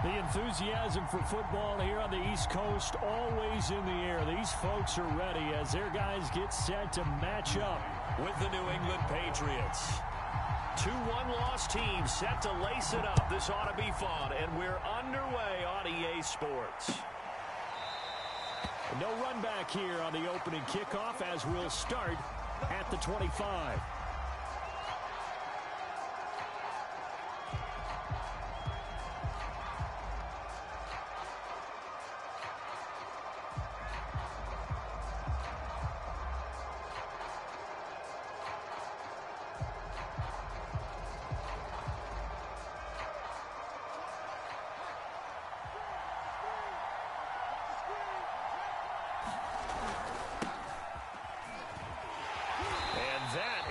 The enthusiasm for football here on the East Coast always in the air. These folks are ready as their guys get set to match up with the New England Patriots. Two one-loss teams set to lace it up. This ought to be fun, and we're underway on EA Sports. No run back here on the opening kickoff as we'll start at the 25.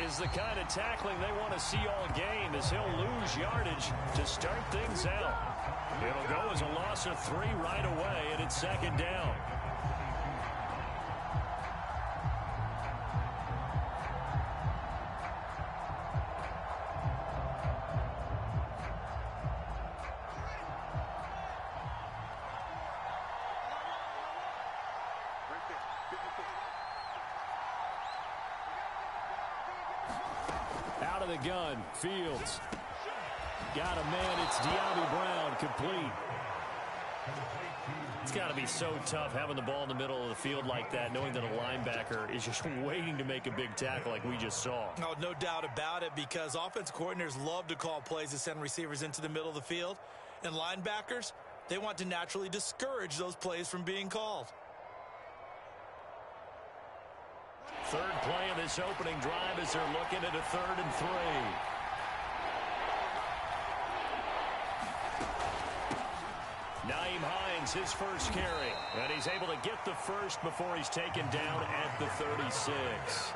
Is the kind of tackling they want to see all game as he'll lose yardage to start things out. It'll go as a loss of 3 right away, and it's second down. Out of the gun, Fields. Got a man, it's De'Ami Brown, complete. It's got to be so tough having the ball in the middle of the field like that, knowing that a linebacker is just waiting to make a big tackle like we just saw. Oh, no doubt about it, because offensive coordinators love to call plays to send receivers into the middle of the field. And linebackers, they want to naturally discourage those plays from being called. Third play of this opening drive as they're looking at a 3rd and 3. Nyheim Hines, his first carry. And he's able to get the first before he's taken down at the 36.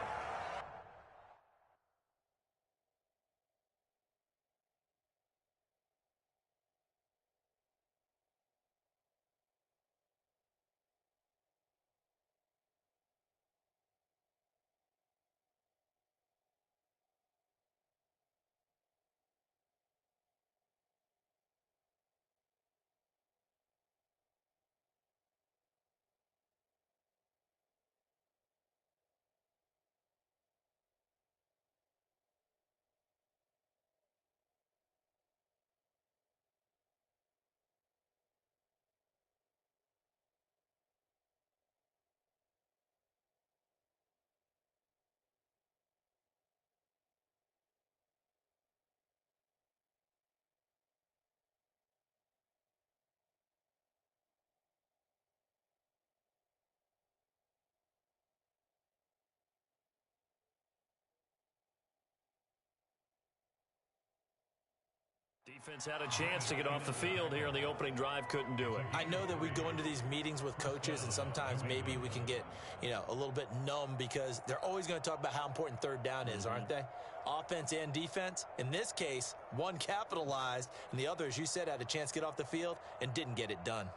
Defense had a chance to get off the field here on the opening drive, couldn't do it. I know that we go into these meetings with coaches, and sometimes maybe we can get, a little bit numb because they're always going to talk about how important 3rd down is, aren't they? Offense and defense. In this case, one capitalized, and the other, as you said, had a chance to get off the field and didn't get it done.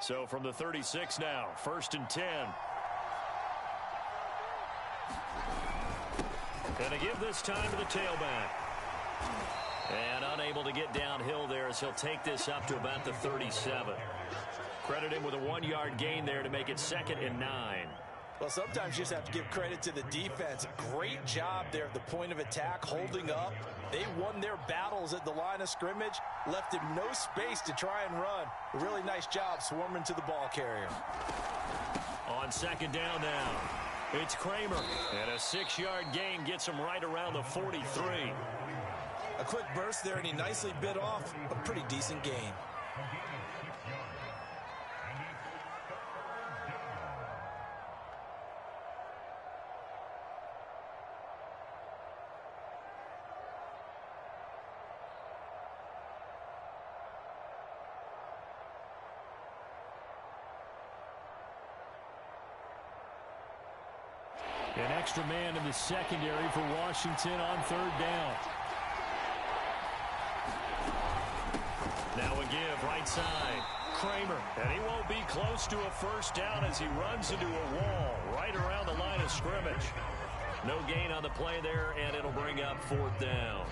So from the 36 now, 1st and 10. And to give this time to the tailback. And unable to get downhill there as he'll take this up to about the 37. Credit him with a 1-yard gain there to make it 2nd and 9. Well, sometimes you just have to give credit to the defense. Great job there at the point of attack, holding up. They won their battles at the line of scrimmage, left him no space to try and run. A really nice job swarming to the ball carrier. On 2nd down now, it's Kramer. And a 6-yard gain gets him right around the 43. A quick burst there, and he nicely bit off a pretty decent gain. An extra man in the secondary for Washington on 3rd down. Now a give right side. Kramer. And he won't be close to a 1st down as he runs into a wall right around the line of scrimmage. No gain on the play there, and it'll bring up 4th down.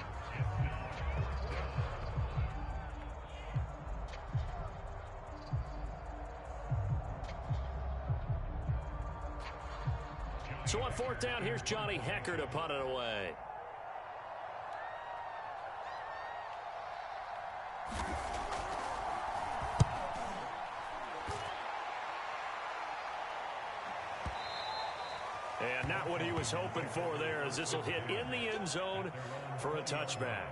So on fourth down, here's Johnny Hecker to punt it away. And not what he was hoping for there, as this will hit in the end zone for a touchback.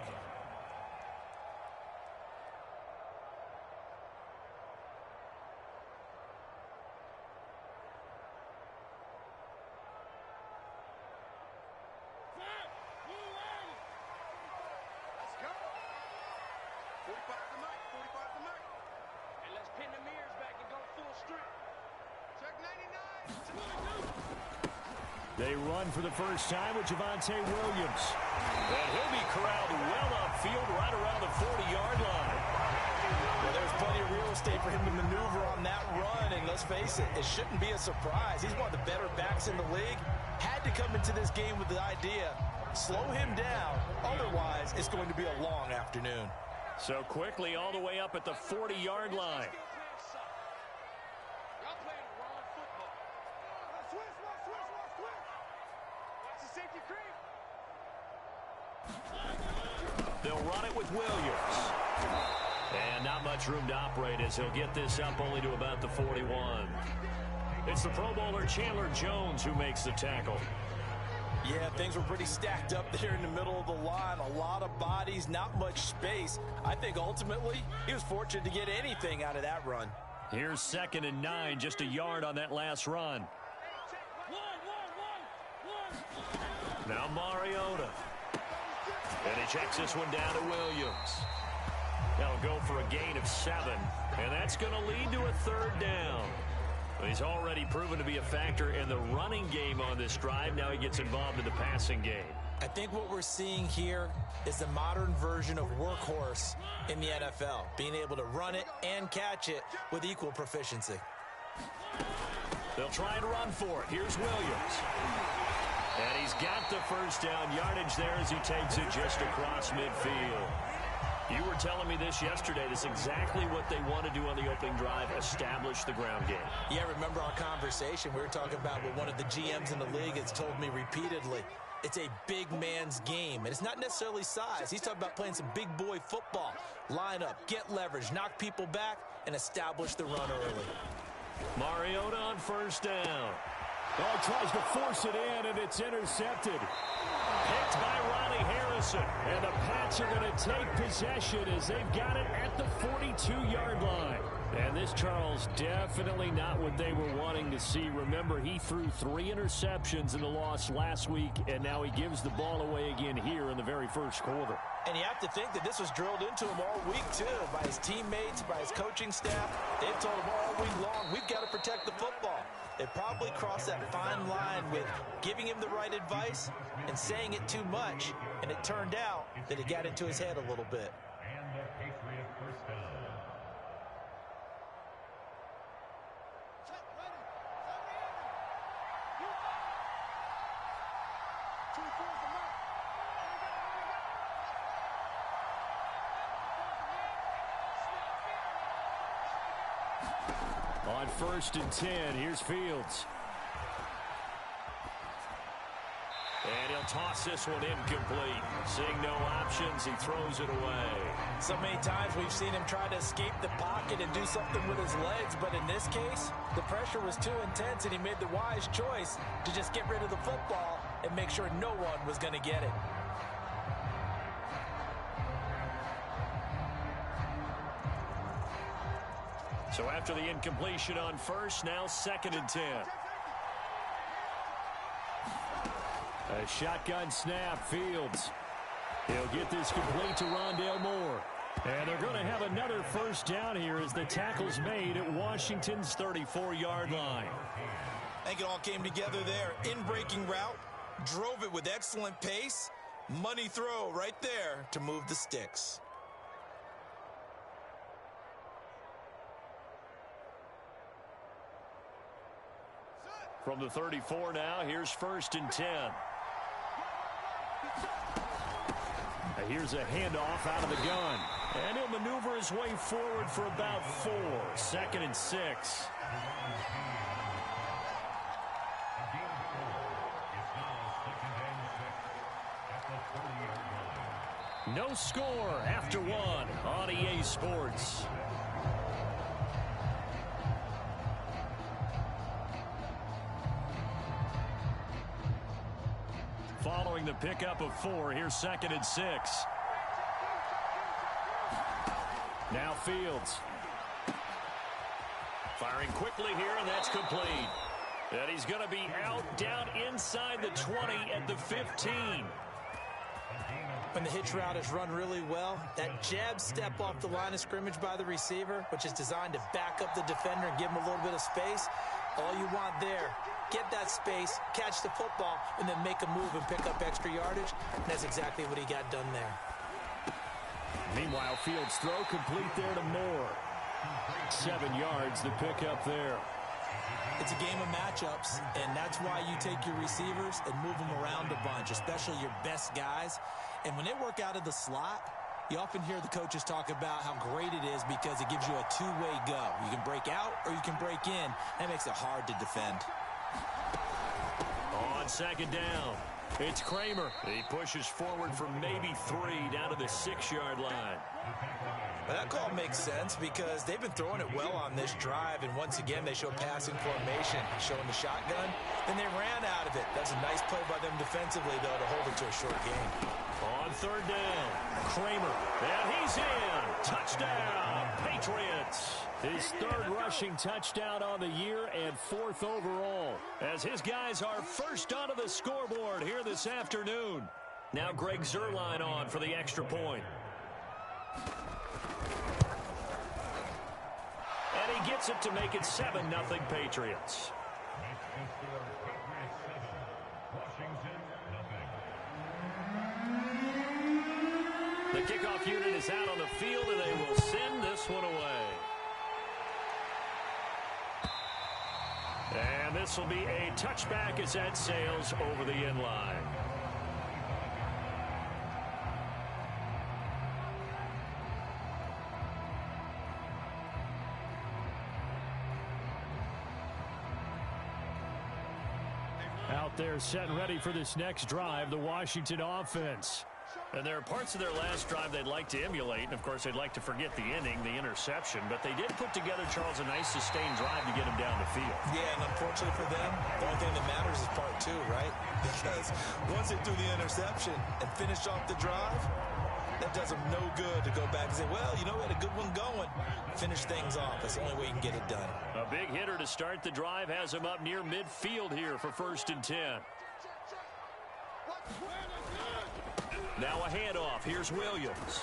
They run for the first time with Javonte Williams. And he'll be corralled well upfield right around the 40-yard line. Well, there's plenty of real estate for him to maneuver on that run, and let's face it, it shouldn't be a surprise. He's one of the better backs in the league. Had to come into this game with the idea, slow him down, otherwise it's going to be a long afternoon. So quickly all the way up at the 40-yard line. They'll run it with Williams. And not much room to operate as he'll get this up only to about the 41. It's the Pro Bowler Chandler Jones who makes the tackle. Yeah, things were pretty stacked up there in the middle of the line. A lot of bodies, not much space. I think ultimately he was fortunate to get anything out of that run. Here's 2nd and 9, just a yard on that last run. Now Mariota. And he checks this one down to Williams. That'll go for a gain of 7. And that's going to lead to a 3rd down. He's already proven to be a factor in the running game on this drive. Now he gets involved in the passing game. I think what we're seeing here is the modern version of workhorse in the NFL. Being able to run it and catch it with equal proficiency. They'll try and run for it. Here's Williams. And he's got the first down yardage there as he takes it just across midfield. You were telling me this yesterday. This is exactly what they want to do on the opening drive, establish the ground game. Yeah, remember our conversation. We were talking about what one of the GMs in the league has told me repeatedly. It's a big man's game, and it's not necessarily size. He's talking about playing some big boy football. Line up, get leverage, knock people back, and establish the run early. Mariota on first down. Oh, tries to force it in, and it's intercepted. Picked by Ronnie Harrison. And the Pats are going to take possession as they've got it at the 42-yard line. And this, Charles, definitely not what they were wanting to see. Remember, he threw 3 interceptions in the loss last week, and now he gives the ball away again here in the very first quarter. And you have to think that this was drilled into him all week, too, by his teammates, by his coaching staff. They've told him all week long, we've got to protect the football. It probably crossed that fine line with giving him the right advice and saying it too much, and it turned out that it got into his head a little bit. On 1st and 10, here's Fields. And he'll toss this one incomplete. Seeing no options, he throws it away. So many times we've seen him try to escape the pocket and do something with his legs, but in this case, the pressure was too intense and he made the wise choice to just get rid of the football and make sure no one was going to get it. So after the incompletion on first, now 2nd and 10. A shotgun snap, Fields. He'll get this complete to Rondale Moore. And they're going to have another first down here as the tackle's made at Washington's 34-yard line. I think it all came together there. In-breaking route, drove it with excellent pace. Money throw right there to move the sticks. From the 34 now, here's 1st and 10. Here's a handoff out of the gun. And he'll maneuver his way forward for about 4. 2nd and 6. No score after one on EA Sports. Following the pickup of 4, here's 2nd and 6. Now Fields. Firing quickly here, and that's complete. And he's going to be out down inside the 20 at the 15. When the hitch route is run really well, that jab step off the line of scrimmage by the receiver, which is designed to back up the defender and give him a little bit of space, all you want there, get that space, catch the football, and then make a move and pick up extra yardage. And that's exactly what he got done there. Meanwhile, Fields' throw complete there to Moore. 7 yards, the pickup there. It's a game of matchups, and that's why you take your receivers and move them around a bunch, especially your best guys. And when they work out of the slot, you often hear the coaches talk about how great it is because it gives you a two-way go. You can break out or you can break in. That makes it hard to defend. On 2nd down, it's Kramer. He pushes forward for maybe 3 down to the 6-yard line. Well, that call makes sense because they've been throwing it well on this drive, and once again they show passing formation, showing the shotgun, and they ran out of it. That's a nice play by them defensively, though, to hold it to a short game. On 3rd down, Kramer, and he's in. Touchdown, Patriots. His 3rd rushing touchdown on the year and 4th overall, as his guys are first onto the scoreboard here this afternoon. Now Greg Zuerlein on for the extra point. And he gets it to make it 7-0 Patriots. The kickoff unit is out on the field, and they will send this one away. And this will be a touchback as that sails over the end line. Out there set and ready for this next drive, the Washington offense. And there are parts of their last drive they'd like to emulate. And, of course, they'd like to forget the inning, the interception. But they did put together, Charles, a nice sustained drive to get him down the field. Yeah, and unfortunately for them, the only thing that matters is part 2, right? Because once they do the interception and finish off the drive, that does them no good to go back and say, well, you know, we had a good one going. Finish things off. That's the only way you can get it done. A big hitter to start the drive has him up near midfield here for 1st and 10. Now a handoff. Here's Williams.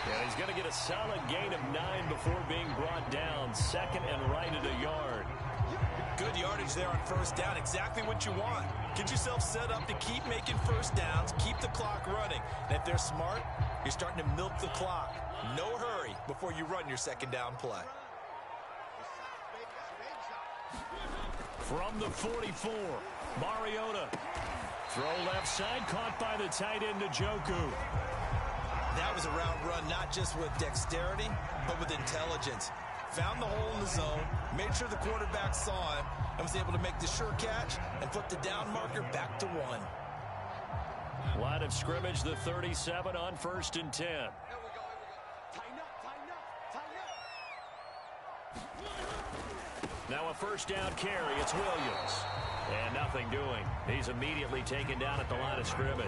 And he's going to get a solid gain of 9 before being brought down. 2nd and right at a yard. Good yardage there on 1st down. Exactly what you want. Get yourself set up to keep making 1st downs. Keep the clock running. And if they're smart, you're starting to milk the clock. No hurry before you run your 2nd down play. From the 44, Mariota. Throw left side, caught by the tight end, Njoku. That was a route run, not just with dexterity, but with intelligence. Found the hole in the zone, made sure the quarterback saw him, and was able to make the sure catch and put the down marker back to 1. Line of scrimmage, the 37 on 1st and 10. Now a 1st down carry. It's Williams. And nothing doing. He's immediately taken down at the line of scrimmage.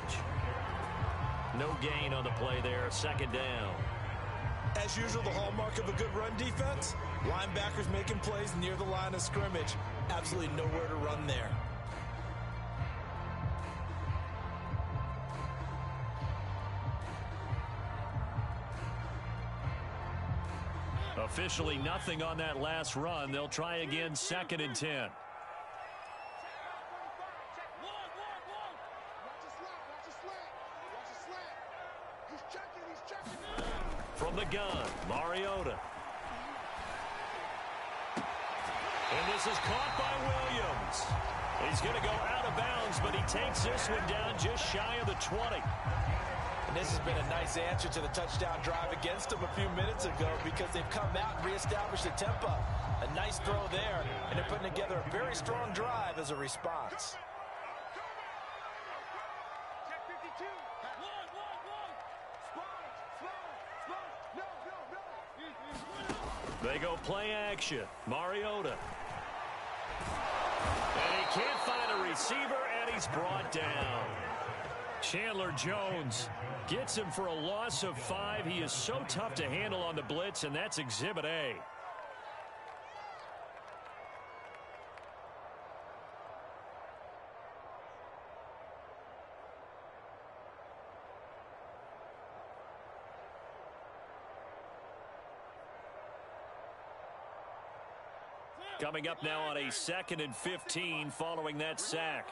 No gain on the play there. 2nd down. As usual, the hallmark of a good run defense, linebackers making plays near the line of scrimmage. Absolutely nowhere to run there. Officially nothing on that last run. They'll try again 2nd and 10. From the gun, Mariota. And this is caught by Williams. He's going to go out of bounds, but he takes this one down just shy of the 20. And this has been a nice answer to the touchdown drive against them a few minutes ago because they've come out and reestablished the tempo. A nice throw there, and they're putting together a very strong drive as a response. They go play action. Mariota. And he can't find a receiver, and he's brought down. Chandler Jones gets him for a loss of 5. He is so tough to handle on the blitz, and that's Exhibit A. Coming up now on a 2nd and 15 following that sack.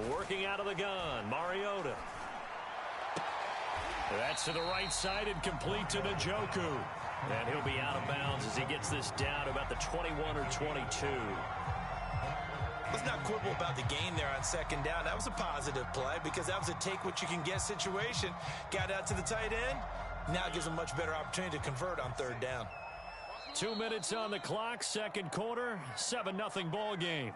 Working out of the gun, Mariota. That's to the right side and complete to Njoku. And he'll be out of bounds as he gets this down to about the 21 or 22. Let's not quibble about the gain there on 2nd down. That was a positive play because that was a take-what-you-can-get situation. Got out to the tight end. Now it gives them a much better opportunity to convert on 3rd down. 2 minutes on the clock, 2nd quarter, 7-0 ball game.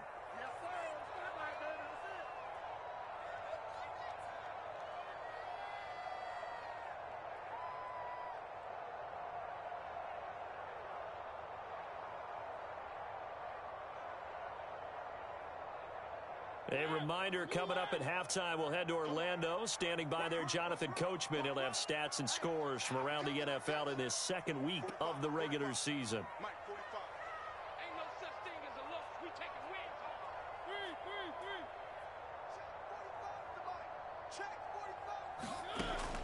A reminder, coming up at halftime, we'll head to Orlando. Standing by there, Jonathan Coachman. He'll have stats and scores from around the NFL in his 2nd week of the regular season.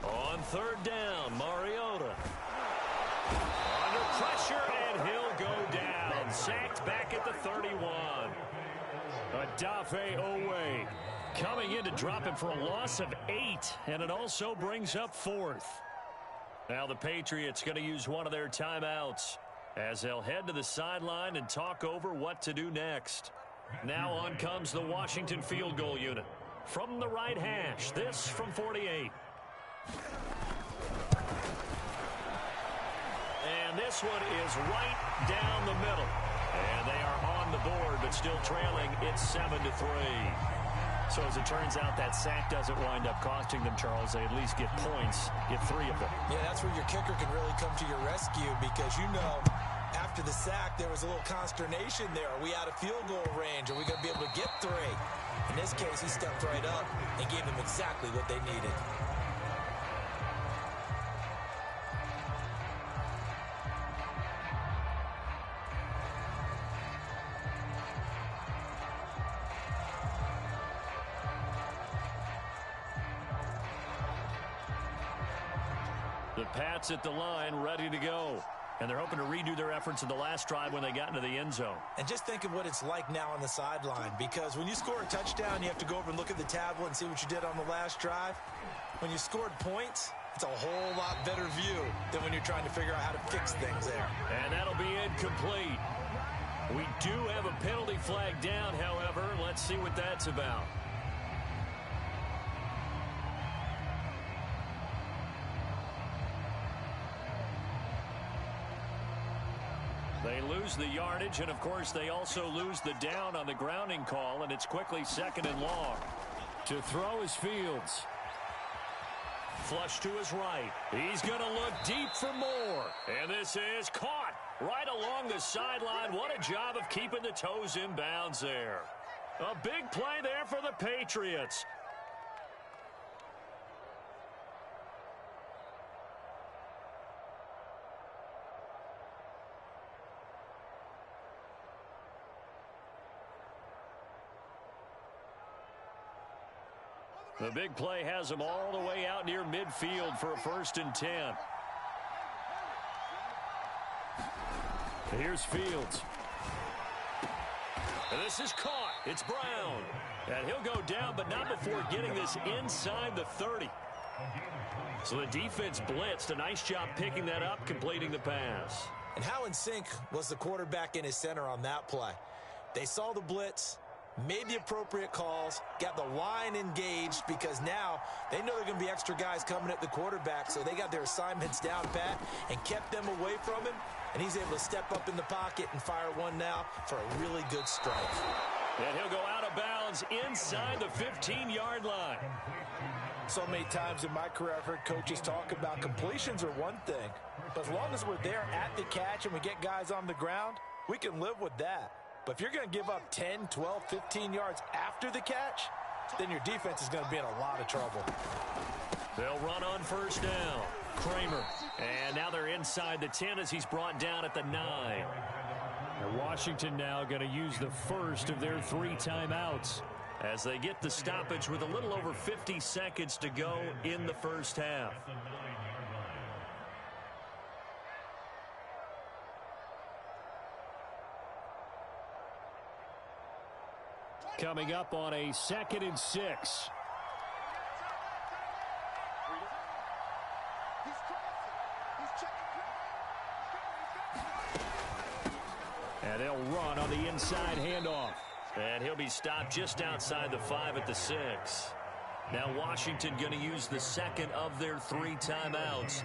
On 3rd down, Mariota. Under pressure, and he'll go down. Sacked back at the 31. Adafe Owe coming in to drop him for a loss of 8, and it also brings up 4th. Now the Patriots going to use one of their timeouts as they'll head to the sideline and talk over what to do next. Now on comes the Washington field goal unit. From the right hash, this from 48. And this one is right down the middle. And they are on the board, but still trailing. It's 7-3. So as it turns out, that sack doesn't wind up costing them, Charles. They at least get points, get 3 of them. Yeah, that's where your kicker can really come to your rescue because, you know, after the sack, there was a little consternation there. Are we out of field goal range? Are we going to be able to get 3? In this case, he stepped right up and gave them exactly what they needed. The Pats at the line, ready to go. And they're hoping to redo their efforts in the last drive when they got into the end zone. And just think of what it's like now on the sideline, because when you score a touchdown, you have to go over and look at the tablet and see what you did on the last drive. When you scored points, it's a whole lot better view than when you're trying to figure out how to fix things there. And that'll be incomplete. We do have a penalty flag down, however. Let's see what that's about. They lose the yardage, and of course they also lose the down on the grounding call, and it's quickly 2nd and long. To throw is Fields. Flush to his right. He's going to look deep for more. And this is caught right along the sideline. What a job of keeping the toes in bounds there. A big play there for the Patriots. The big play has them all the way out near midfield for a 1st and 10. Here's Fields. And this is caught. It's Brown. And he'll go down, but not before getting this inside the 30. So the defense blitzed. A nice job picking that up, completing the pass. And how in sync was the quarterback and his center on that play? They saw the blitz, made the appropriate calls, got the line engaged because now they know there are going to be extra guys coming at the quarterback, so they got their assignments down pat and kept them away from him, and he's able to step up in the pocket and fire one now for a really good strike. And he'll go out of bounds inside the 15-yard line. So many times in my career, I've heard coaches talk about completions are one thing, but as long as we're there at the catch and we get guys on the ground, we can live with that. But if you're going to give up 10, 12, 15 yards after the catch, then your defense is going to be in a lot of trouble. They'll run on first down. Kramer. And now they're inside the 10 as he's brought down at the 9. And Washington now going to use the first of their 3 timeouts as they get the stoppage with a little over 50 seconds to go in the first half. Coming up on a 2nd and 6. And they'll run on the inside handoff. And he'll be stopped just outside the 5 at the 6. Now Washington going to use the second of their 3 timeouts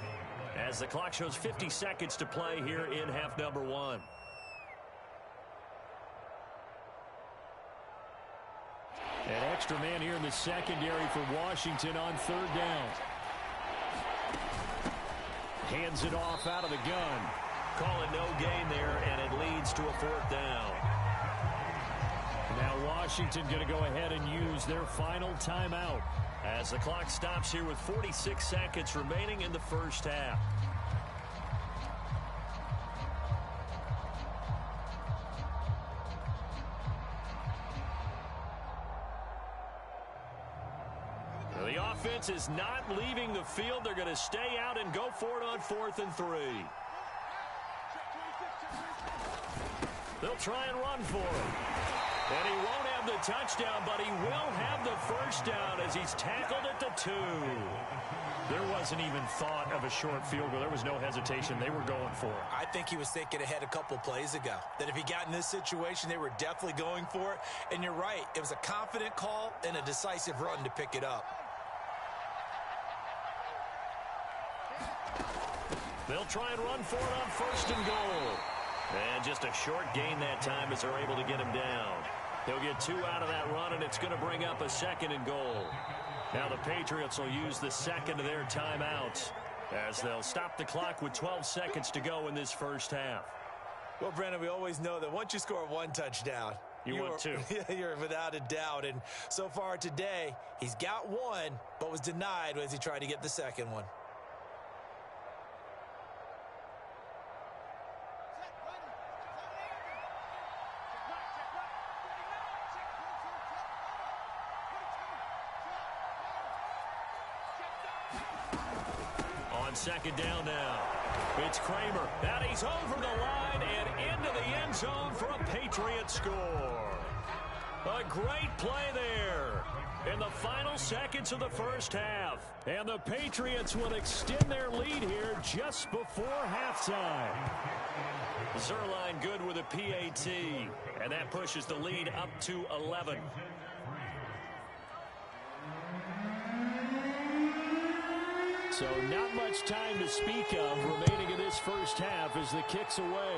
as the clock shows 50 seconds to play here in half number 1. An extra man here in the secondary for Washington on 3rd down. Hands it off out of the gun. Call it no gain there, and it leads to a 4th down. Now Washington going to go ahead and use their final timeout as the clock stops here with 46 seconds remaining in the first half. The offense is not leaving the field. They're going to stay out and go for it on 4th and 3. They'll try and run for it. And he won't have the touchdown, but he will have the first down as he's tackled at the 2. There wasn't even thought of a short field goal. There was no hesitation. They were going for it. I think he was thinking ahead a couple plays ago, that if he got in this situation, they were definitely going for it. And you're right. It was a confident call and a decisive run to pick it up. They'll try and run for it on 1st and goal. And just a short gain that time as they're able to get him down. He'll get 2 out of that run, and it's going to bring up a 2nd and goal. Now the Patriots will use the second of their timeouts as they'll stop the clock with 12 seconds to go in this first half. Well, Brandon, we always know that once you score 1 touchdown, you want 2. You're without a doubt. And so far today, he's got 1, but was denied as he tried to get the 2nd one. On 2nd down now, it's Kramer. And he's over the line and into the end zone for a Patriot score. A great play there in the final seconds of the first half. And the Patriots will extend their lead here just before halftime. Zerline good with a PAT, and that pushes the lead up to 11. So not much time to speak of remaining in this first half as the kick's away.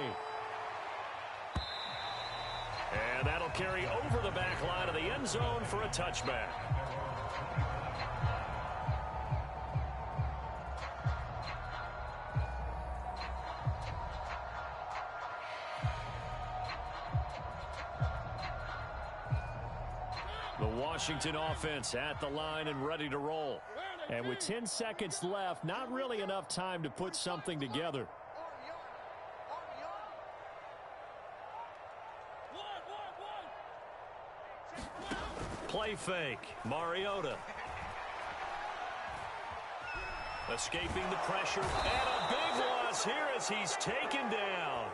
And that'll carry over the back line of the end zone for a touchback. The Washington offense at the line and ready to roll. And with 10 seconds left, not really enough time to put something together. Play fake. Mariota. Escaping the pressure. And a big loss here as he's taken down.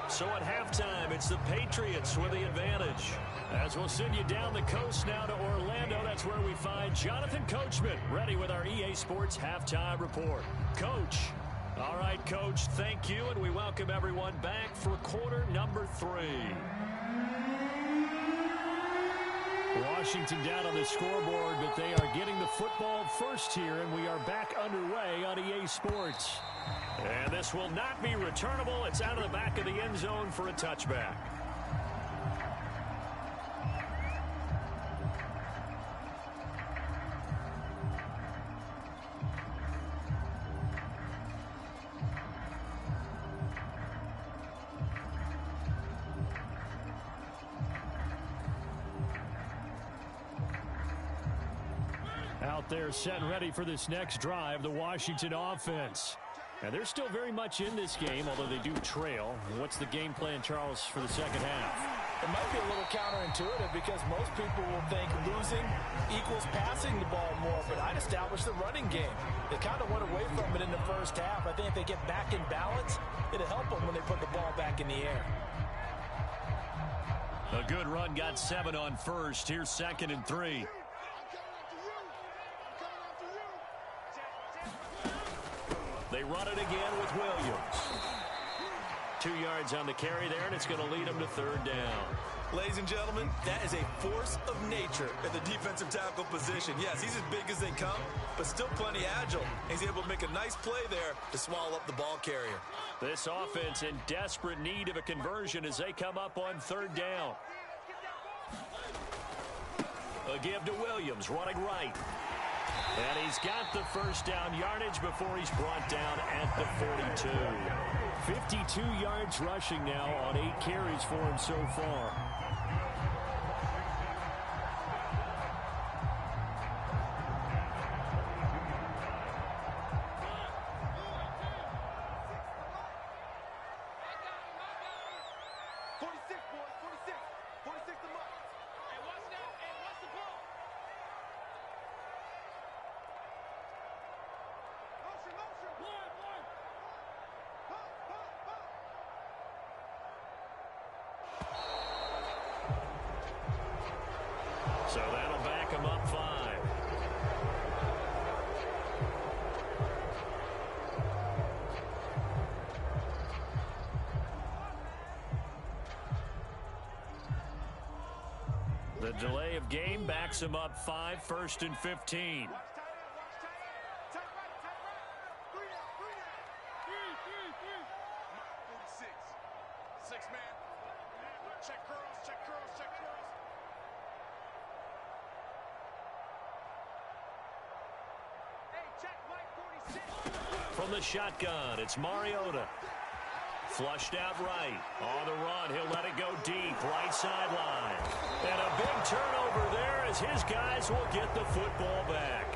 So at halftime, it's the Patriots with the advantage. As we'll send you down the coast now to Orlando, that's where we find Jonathan Coachman ready with our EA Sports Halftime Report. Coach. All right, Coach, thank you, and we welcome everyone back for quarter number 3. Washington down on the scoreboard, but they are getting the football first here, and we are back underway on EA Sports. And this will not be returnable. It's out of the back of the end zone for a touchback. out there set and ready for this next drive, the Washington offense. Now, they're still very much in this game, although they do trail. What's the game plan, Charles, for the second half? It might be a little counterintuitive because most people will think losing equals passing the ball more, but I'd establish the running game. They kind of went away from it in the first half. I think if they get back in balance, it'll help them when they put the ball back in the air. A good run got 7 on first. Here's 2nd and 3. They run it again with Williams. 2 yards on the carry there, and it's going to lead them to 3rd down. Ladies and gentlemen, that is a force of nature in the defensive tackle position. Yes, he's as big as they come, but still plenty agile. He's able to make a nice play there to swallow up the ball carrier. This offense in desperate need of a conversion as they come up on 3rd down. A give to Williams, running right. And he's got the 1st down yardage before he's brought down at the 42. 52 yards rushing now on 8 carries for him so far. So that'll back him up 5. The delay of game backs him up 5, 1st and 15. From the shotgun, it's Mariota. Flushed out right. On the run, he'll let it go deep. Right sideline. And a big turnover there as his guys will get the football back.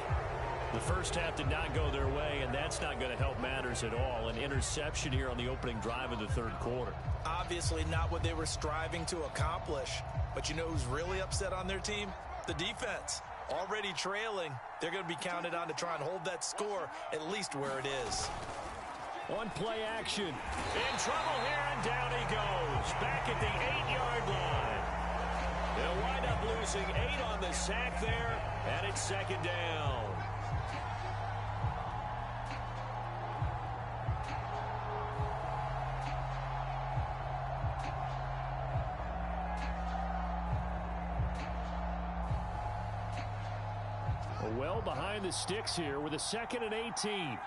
The first half did not go their way, and that's not going to help matters at all. An interception here on the opening drive of the 3rd quarter. Obviously not what they were striving to accomplish. But you know who's really upset on their team? The defense. Already trailing, they're going to be counted on to try and hold that score at least where it is. On play action. In trouble here, and down he goes. Back at the 8-yard line. They'll wind up losing 8 on the sack there, and it's 2nd down. Well behind the sticks here with a 2nd and 18.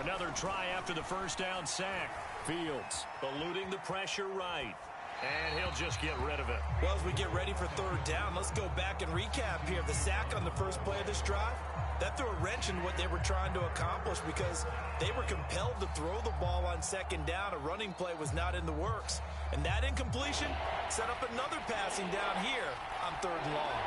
Another try after the 1st down sack. Fields eluding the pressure right. And he'll just get rid of it. Well, as we get ready for 3rd down, let's go back and recap here. The sack on the first play of this drive, that threw a wrench in what they were trying to accomplish because they were compelled to throw the ball on 2nd down. A running play was not in the works. And that incompletion set up another passing down here on 3rd and long.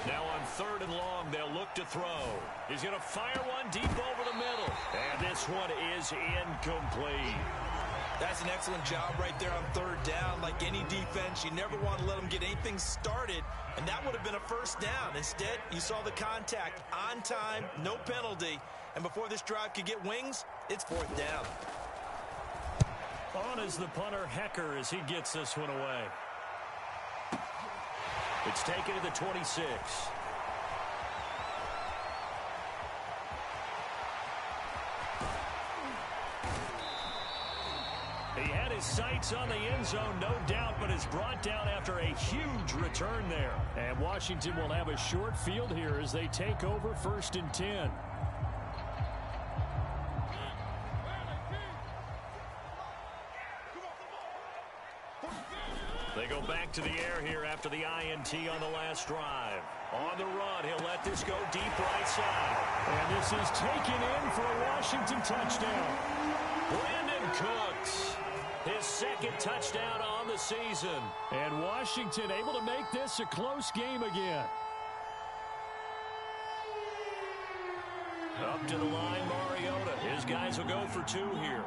Now on 3rd and long, they'll look to throw. He's going to fire one deep over the middle. And this one is incomplete. That's an excellent job right there on 3rd down. Like any defense, you never want to let them get anything started, and that would have been a 1st down. Instead, you saw the contact on time, no penalty, and before this drive could get wings, it's 4th down. On is the punter, Hecker, as he gets this one away. It's taken to the 26. He had his sights on the end zone, no doubt, but is brought down after a huge return there. And Washington will have a short field here as they take over 1st and 10. They go back to the air here after the INT on the last drive. On the run, he'll let this go deep right side. And this is taken in for a Washington touchdown. Brandon Cooks, his second touchdown on the season. And Washington able to make this a close game again. Up to the line, Mariota. His guys will go for 2 here.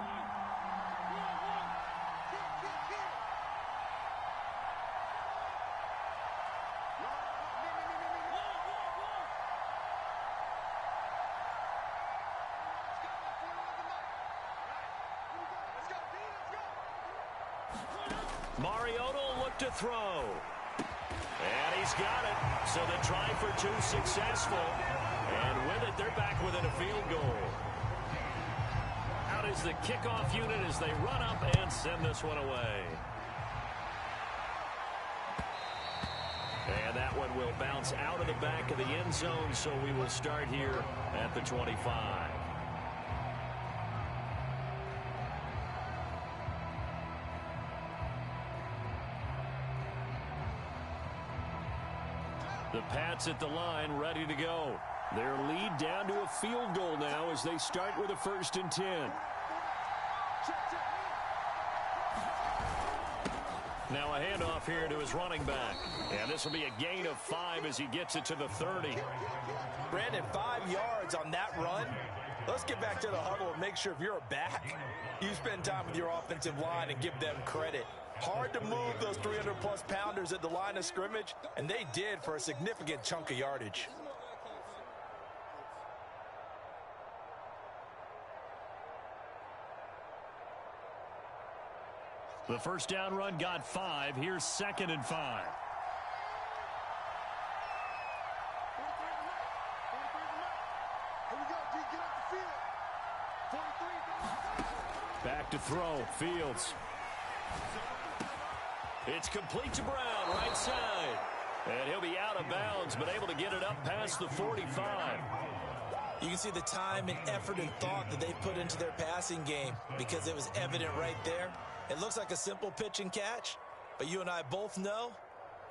Mariota will look to throw. And he's got it. So the try for 2 successful. And with it, they're back within a field goal. Out is the kickoff unit as they run up and send this one away. And that one will bounce out of the back of the end zone, so we will start here at the 25. The Pats at the line, ready to go. Their lead down to a field goal now as they start with a 1st and 10. Now a handoff here to his running back. And this will be a gain of 5 as he gets it to the 30. Brandon, 5 yards on that run. Let's get back to the huddle and make sure if you're a back, you spend time with your offensive line and give them credit. Hard to move those 300-plus pounders at the line of scrimmage, and they did for a significant chunk of yardage. The first down run got 5. Here's 2nd and 5. Back to throw. Fields. It's complete to Brown, right side. And he'll be out of bounds, but able to get it up past the 45. You can see the time and effort and thought that they put into their passing game because it was evident right there. It looks like a simple pitch and catch, but you and I both know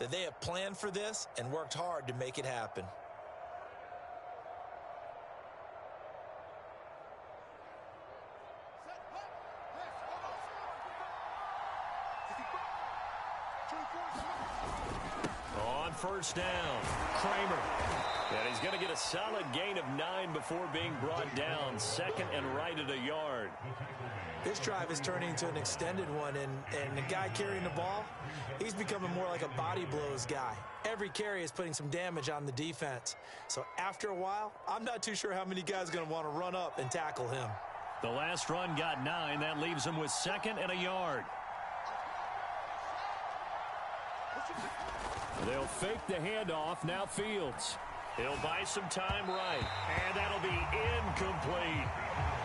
that they have planned for this and worked hard to make it happen. On first down, Kramer. And he's going to get a solid gain of 9 before being brought down. 2nd and right at a yard. This drive is turning into an extended one, and the guy carrying the ball, he's becoming more like a body blows guy. Every carry is putting some damage on the defense. So after a while, I'm not too sure how many guys are going to want to run up and tackle him. The last run got 9. That leaves him with 2nd and a yard. They'll fake the handoff. Now Fields. He'll buy some time right. And that'll be incomplete.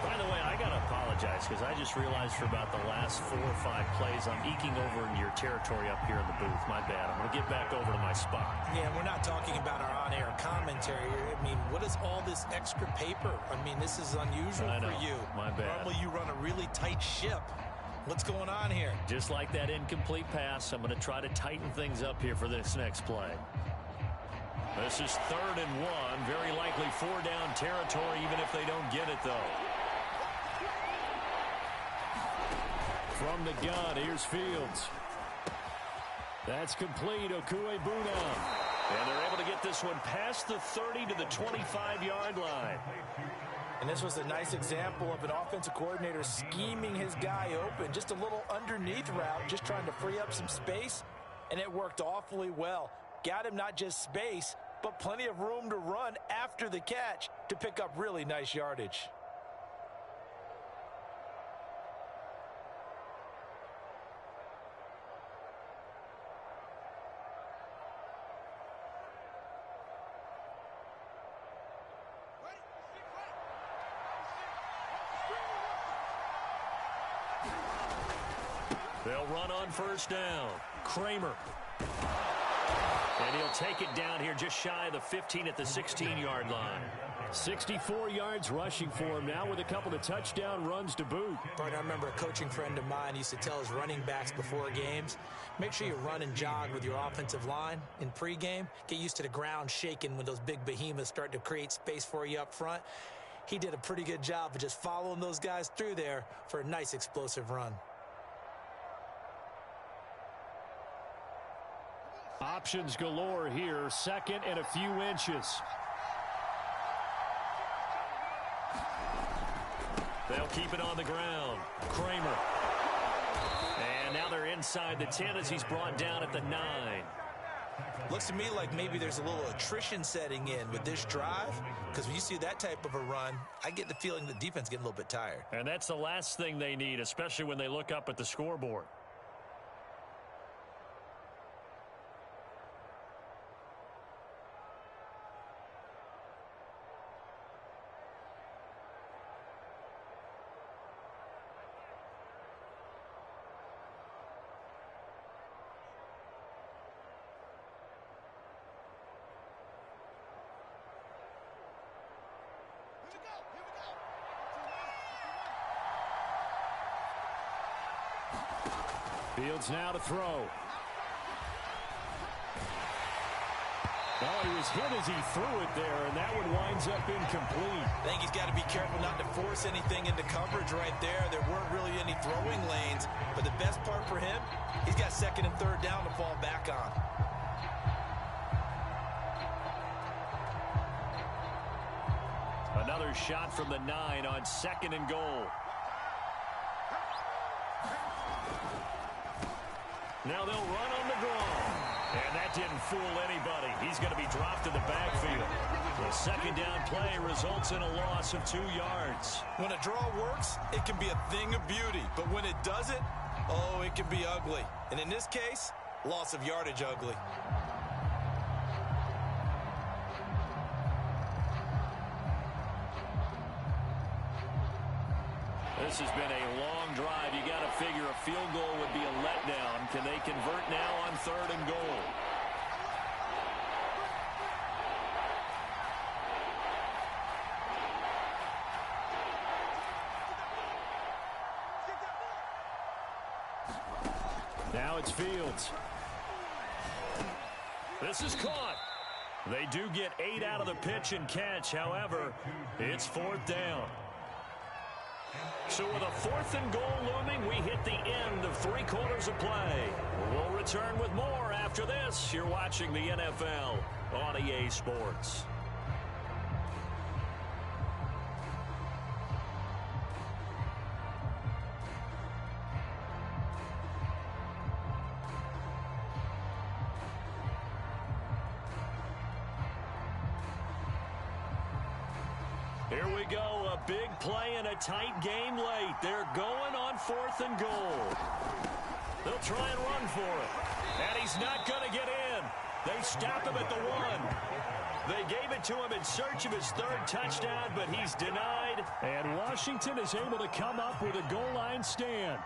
By the way, I got to apologize because I just realized for about the last 4 or 5 plays, I'm eking over in your territory up here in the booth. My bad. I'm going to get back over to my spot. Yeah, we're not talking about our on-air commentary. I mean, what is all this extra paper? I mean, this is unusual for you. My bad. Normally you run a really tight ship. What's going on here? Just like that incomplete pass, I'm going to try to tighten things up here for this next play. This is 3rd and 1. Very likely 4-down territory, even if they don't get it, though. From the gun, here's Fields. That's complete. Okuebuna. And they're able to get this one past the 30 to the 25-yard line. And this was a nice example of an offensive coordinator scheming his guy open. Just a little underneath route, just trying to free up some space. And it worked awfully well. Got him not just space, but plenty of room to run after the catch to pick up really nice yardage. They'll run on first down. Kramer. And he'll take it down here just shy of the 15 at the 16-yard line. 64 yards rushing for him now with a couple of touchdown runs to boot. Partner, I remember a coaching friend of mine used to tell his running backs before games, make sure you run and jog with your offensive line in pregame. Get used to the ground shaking when those big behemoths start to create space for you up front. He did a pretty good job of just following those guys through there for a nice explosive run. Options galore here. Second and a few inches. They'll keep it on the ground. Kramer. And now they're inside the 10 as he's brought down at the 9. Looks to me like maybe there's a little attrition setting in with this drive, because when you see that type of a run, I get the feeling the defense getting a little bit tired. And that's the last thing they need, especially when they look up at the scoreboard. Fields now to throw. Oh, he was hit as he threw it there, and that one winds up incomplete. I think he's got to be careful not to force anything into coverage right there. There weren't really any throwing lanes, but the best part for him, he's got second and third down to fall back on. Another shot from the 9 on second and goal. Now they'll run on the draw. And that didn't fool anybody. He's going to be dropped in the backfield. The second down play results in a loss of 2 yards. When a draw works, it can be a thing of beauty. But when it doesn't, oh, it can be ugly. And in this case, loss of yardage ugly. This has been a long drive. You got to figure a field goal would be a letdown. Can they convert now on third and goal? Now it's Fields. This is caught. They do get 8 out of the pitch and catch. However, it's fourth down. So with a fourth and goal looming, we hit the end of 3 quarters of play. We'll return with more after this. You're watching the NFL on EA Sports. Here we go, a big play in a tight game late. They're going on fourth and goal. They'll try and run for it. And he's not going to get in. They stop him at the 1. They gave it to him in search of his 3rd touchdown, but he's denied. And Washington is able to come up with a goal line stand.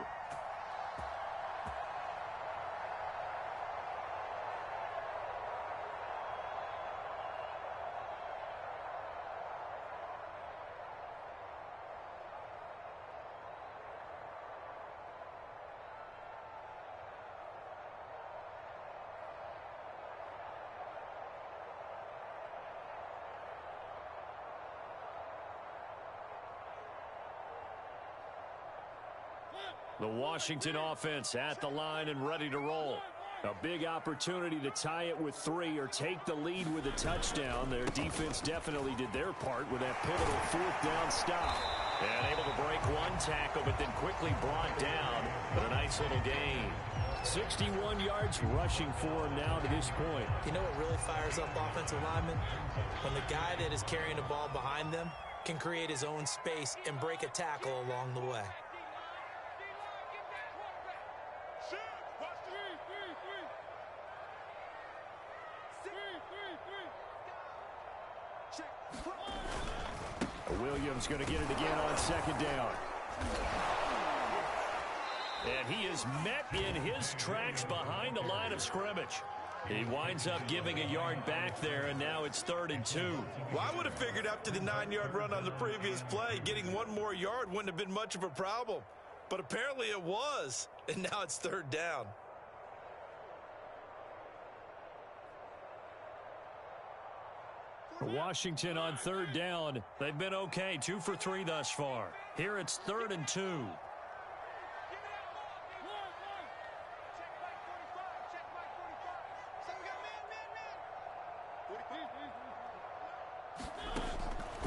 The Washington offense at the line and ready to roll. A big opportunity to tie it with 3 or take the lead with a touchdown. Their defense definitely did their part with that pivotal 4th down stop. And able to break 1 tackle, but then quickly brought down. But a nice little gain. 61 yards rushing for him now to this point. You know what really fires up offensive linemen? When the guy that is carrying the ball behind them can create his own space and break a tackle along the way. Williams going to get it again on second down. And he is met in his tracks behind the line of scrimmage. He winds up giving a yard back there, and now it's 3rd and 2. Well, I would have figured after the 9-yard run on the previous play, getting one more yard wouldn't have been much of a problem. But apparently it was, and now it's 3rd down. Washington on 3rd down. They've been okay, 2 for 3 thus far. Here it's 3rd and 2.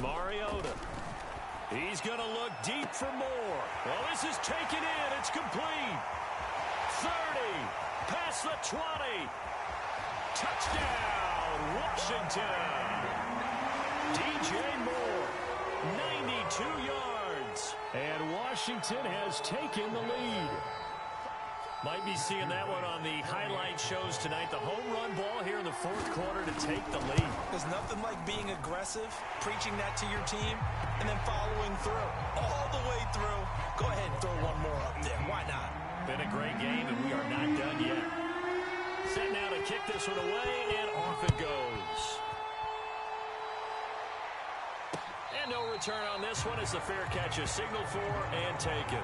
Mariota. He's going to look deep for more. Well, this is taken in. It's complete. 30. Past the 20. Touchdown, Washington. DJ Moore, 92 yards. And Washington has taken the lead. Might be seeing that one on the highlight shows tonight. The home run ball here in the 4th quarter to take the lead. There's nothing like being aggressive, preaching that to your team, and then following through, all the way through. Go ahead and throw one more up there. Why not? Been a great game, and we are not done yet. Set now to kick this one away, and off it goes. And no return on this one as the fair catch is signaled for and taken.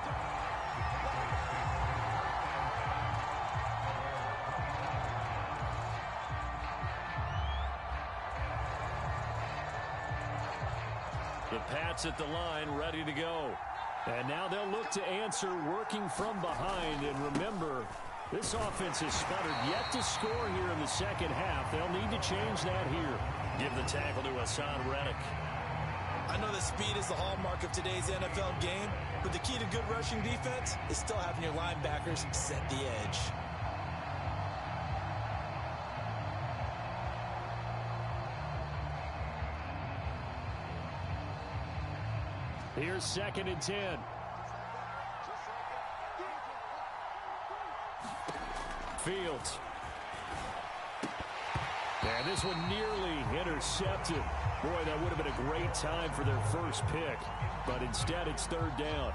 The Pats at the line, ready to go. And now they'll look to answer working from behind. And remember, this offense has sputtered yet to score here in the second half. They'll need to change that here. Give the tackle to Hassan Reddick. I know that speed is the hallmark of today's NFL game, but the key to good rushing defense is still having your linebackers set the edge. Here's 2nd and 10. Fields. And this one nearly intercepted. Boy, that would have been a great time for their first pick. But instead, it's 3rd down.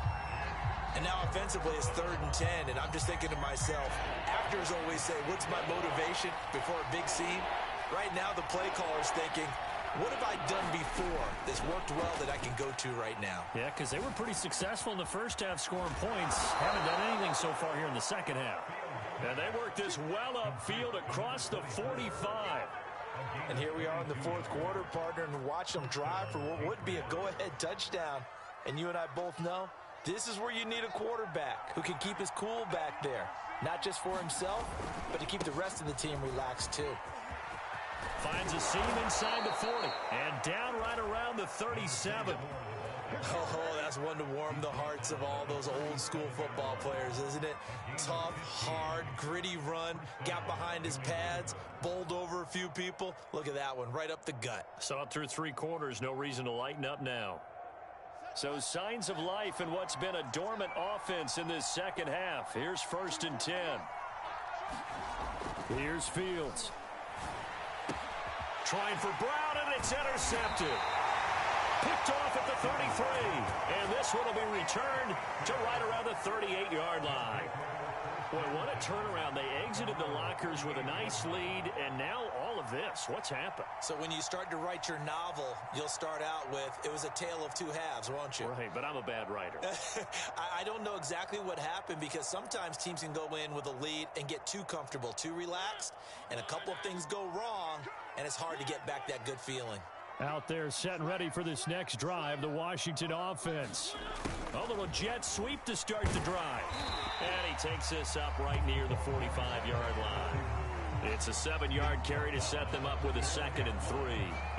And now offensively, it's 3rd and 10. And I'm just thinking to myself, actors always say, what's my motivation before a big scene? Right now, the play caller's thinking, what have I done before that's worked well that I can go to right now? Yeah, because they were pretty successful in the first half scoring points. Haven't done anything so far here in the second half. And they worked this well upfield across the 45. And here we are in the 4th quarter, partner, and watch them drive for what would be a go-ahead touchdown. And you and I both know this is where you need a quarterback who can keep his cool back there. Not just for himself, but to keep the rest of the team relaxed too. Finds a seam inside the 40. And down right around the 37. Oh, that's one to warm the hearts of all those old school football players, isn't it? Tough, hard, gritty run. Got behind his pads, bowled over a few people. Look at that one, right up the gut. Saw it through 3 quarters. No reason to lighten up now. So signs of life in what's been a dormant offense in this second half. Here's 1st and 10. Here's Fields. Trying for Brown, and it's intercepted. Picked off at the 33. And this one will be returned to right around the 38-yard line. Boy, what a turnaround. They exited the lockers with a nice lead, and now all of this. What's happened? So when you start to write your novel, you'll start out with, it was a tale of 2 halves, won't you? Right, but I'm a bad writer. I don't know exactly what happened because sometimes teams can go in with a lead and get too comfortable, too relaxed, and a couple of things go wrong, and it's hard to get back that good feeling. Out there set and ready for this next drive, the Washington offense. A little jet sweep to start the drive. And he takes this up right near the 45-yard line. It's a 7-yard carry to set them up with a 2nd and 3.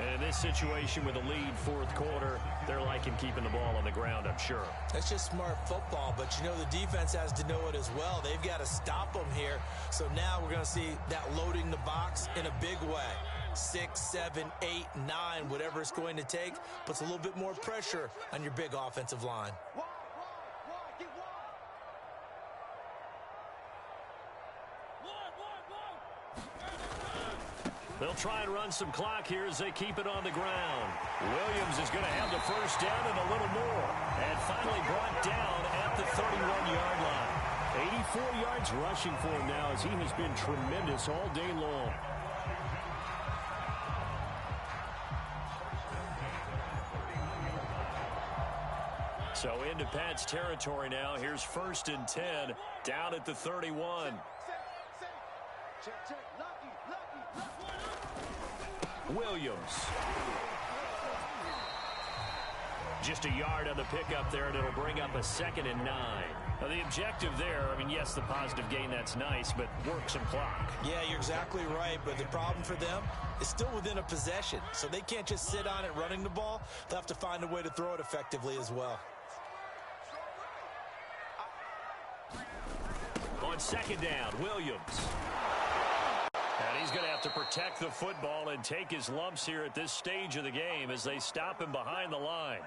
And in this situation with a lead 4th quarter, they're liking keeping the ball on the ground, I'm sure. That's just smart football, but you know the defense has to know it as well. They've got to stop them here. So now we're going to see that loading the box in a big way. 6, 7, 8, 9, whatever it's going to take, puts a little bit more pressure on your big offensive line. They'll try and run some clock here as they keep it on the ground. Williams is going to have the 1st down and a little more. And finally brought down at the 31-yard line. 4 yards rushing for him now, as he has been tremendous all day long. So into Pat's territory now. Here's 1st and 10 down at the 31. Williams. Just a yard on the pickup there, and it'll bring up a 2nd and 9. Now, the objective there, I mean, yes, the positive gain, that's nice, but work some clock. Yeah, you're exactly right, but the problem for them is still within a possession, so they can't just sit on it running the ball. They'll have to find a way to throw it effectively as well. On 2nd down, Williams. And he's going to have to protect the football and take his lumps here at this stage of the game as they stop him behind the line.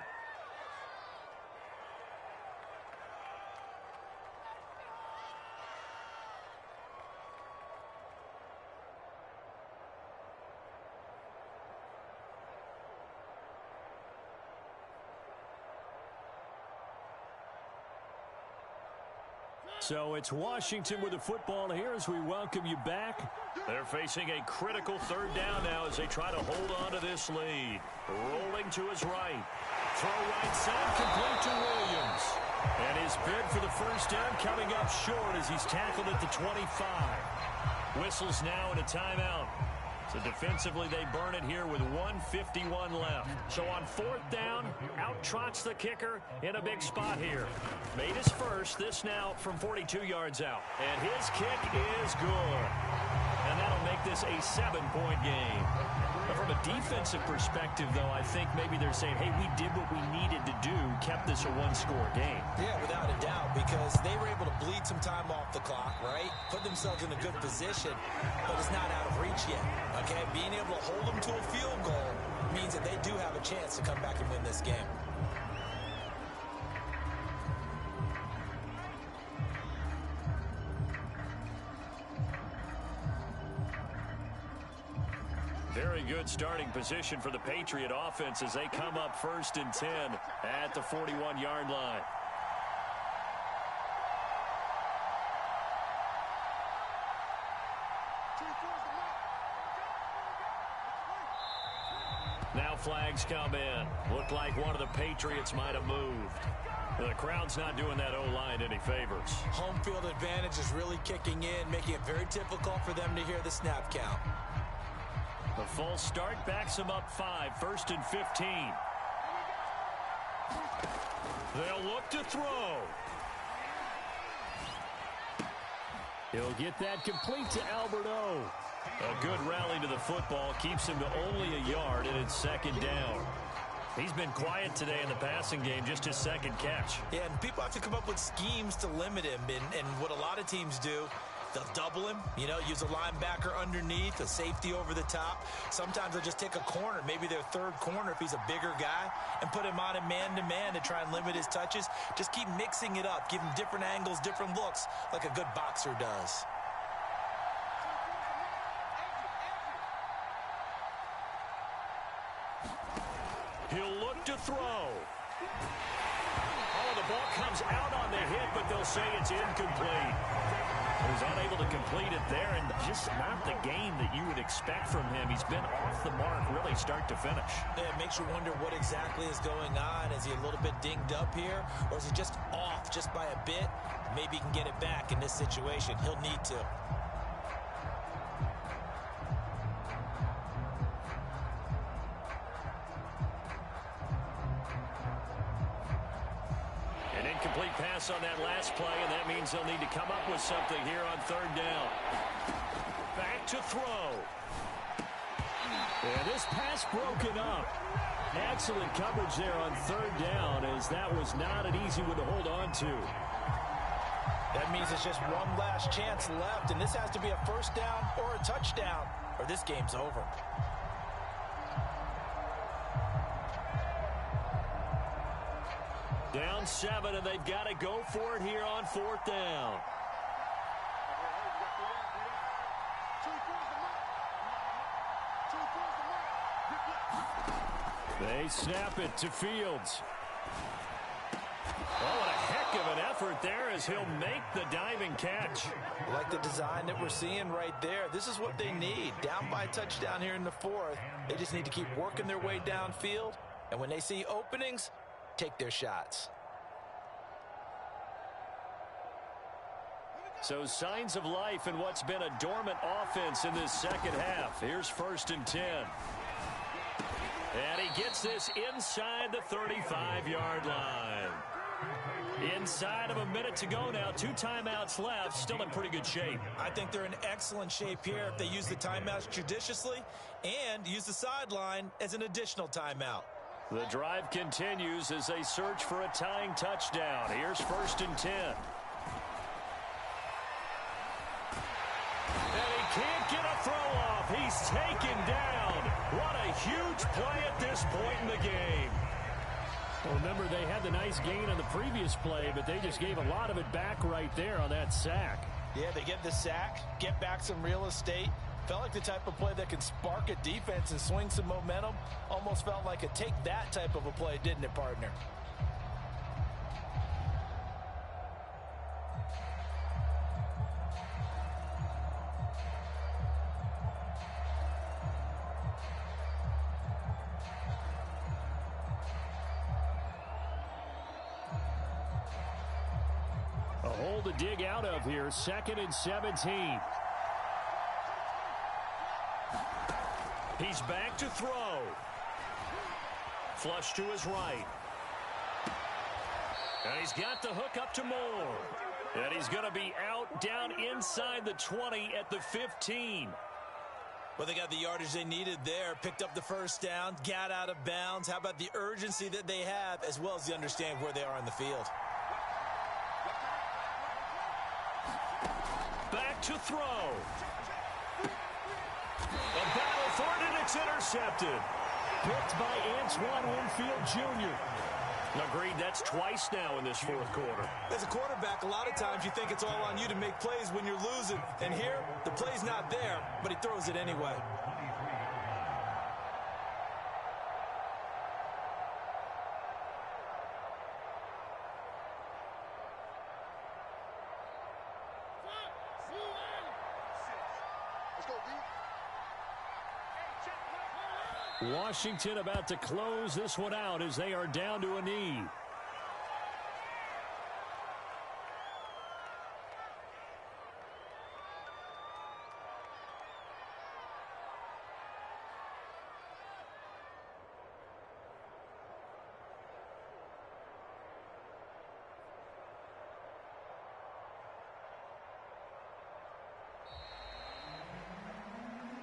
So it's Washington with the football here as we welcome you back. They're facing a critical 3rd down now as they try to hold on to this lead. Rolling to his right. Throw right side, complete to Williams. And his bid for the 1st down coming up short as he's tackled at the 25. Whistles now and a timeout. So defensively, they burn it here with 1:51 left. So on 4th down, out trots the kicker in a big spot here. Made his first, this now from 42 yards out. And his kick is good. And that'll make this a 7-point game. But from a defensive perspective, though, I think maybe they're saying, hey, we did what we needed to do, kept this a 1-score game. Yeah, without a doubt, because they were able to bleed some time off the clock, right? Put themselves in a good position, but it's not out of reach yet. Okay, being able to hold them to a field goal means that they do have a chance to come back and win this game. Very good starting position for the Patriot offense as they come up 1st and 10 at the 41-yard line. Now flags come in. Looked like one of the Patriots might have moved. The crowd's not doing that O-line any favors. Home field advantage is really kicking in, making it very difficult for them to hear the snap count. The false start backs him up 5, 1st and 15. They'll look to throw. He'll get that complete to Alberto. A good rally to the football keeps him to only a yard, and it's 2nd down. He's been quiet today in the passing game, just his 2nd catch. Yeah, and people have to come up with schemes to limit him, and what a lot of teams do, they'll double him, use a linebacker underneath, a safety over the top. Sometimes they'll just take a corner, maybe their 3rd corner if he's a bigger guy, and put him on a man-to-man to try and limit his touches. Just keep mixing it up, give him different angles, different looks, like a good boxer does. He'll look to throw. Oh, the ball comes out on the hit, but they'll say it's incomplete. He was unable to complete it there, and just not the game that you would expect from him. He's been off the mark really start to finish. Yeah, it makes you wonder what exactly is going on. Is he a little bit dinged up here, or is he just off just by a bit? Maybe he can get it back in this situation. He'll need to. Incomplete pass on that last play, and that means they'll need to come up with something here on 3rd down. Back to throw. And this pass broken up. Excellent coverage there on 3rd down, as that was not an easy one to hold on to. That means it's just one last chance left, and this has to be a 1st down or a touchdown, or this game's over. Down 7, and they've got to go for it here on 4th down. They snap it to Fields. Oh, what a heck of an effort there as he'll make the diving catch. Like the design that we're seeing right there. This is what they need. Down by a touchdown here in the fourth. They just need to keep working their way downfield. And when they see openings, take their shots. So signs of life in what's been a dormant offense in this second half. Here's 1st and 10. And he gets this inside the 35-yard line. Inside of a minute to go now. 2 timeouts left. Still in pretty good shape. I think they're in excellent shape here if they use the timeouts judiciously and use the sideline as an additional timeout. The drive continues as they search for a tying touchdown. Here's 1st and 10. And he can't get a throw off. He's taken down. What a huge play at this point in the game. Well, remember, they had the nice gain on the previous play, but they just gave a lot of it back right there on that sack. Yeah, they get the sack, get back some real estate. Felt like the type of play that can spark a defense and swing some momentum. Almost felt like a take that type of a play, didn't it, partner? A hole to dig out of here. 2nd and 17. He's back to throw. Flush to his right. And he's got the hook up to Moore. And he's going to be out down inside the 20 at the 15. Well, they got the yardage they needed there. Picked up the first down. Got out of bounds. How about the urgency that they have as well as the understand where they are on the field. Back to throw. A battle for it, and it's intercepted. Picked by Antoine Winfield Jr. Agreed, that's twice now in this fourth quarter. As a quarterback, a lot of times you think it's all on you to make plays when you're losing. And here, the play's not there, but he throws it anyway. Washington about to close this one out as they are down to a knee.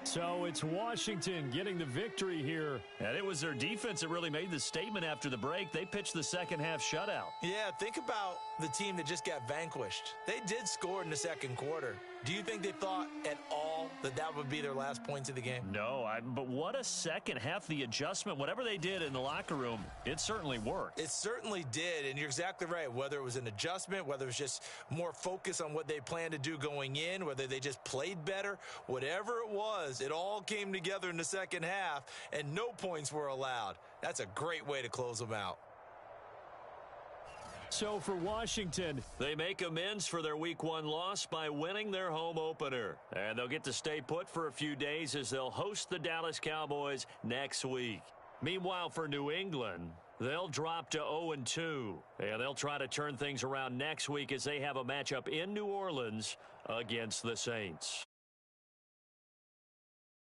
So it's Washington getting the victory here. And it was their defense that really made the statement after the break. They pitched the second half shutout. Yeah, think about the team that just got vanquished. They did score in the second quarter. Do you think they thought at all that that would be their last points of the game? No, but what a second half. The adjustment, whatever they did in the locker room, it certainly worked. It certainly did, and you're exactly right. Whether it was an adjustment, whether it was just more focus on what they planned to do going in, whether they just played better, whatever it was, it all came together in the second half, and no points were allowed. That's a great way to close them out. So for Washington, they make amends for their Week 1 loss by winning their home opener. And they'll get to stay put for a few days as they'll host the Dallas Cowboys next week. Meanwhile, for New England, they'll drop to 0-2. And they'll try to turn things around next week as they have a matchup in New Orleans against the Saints.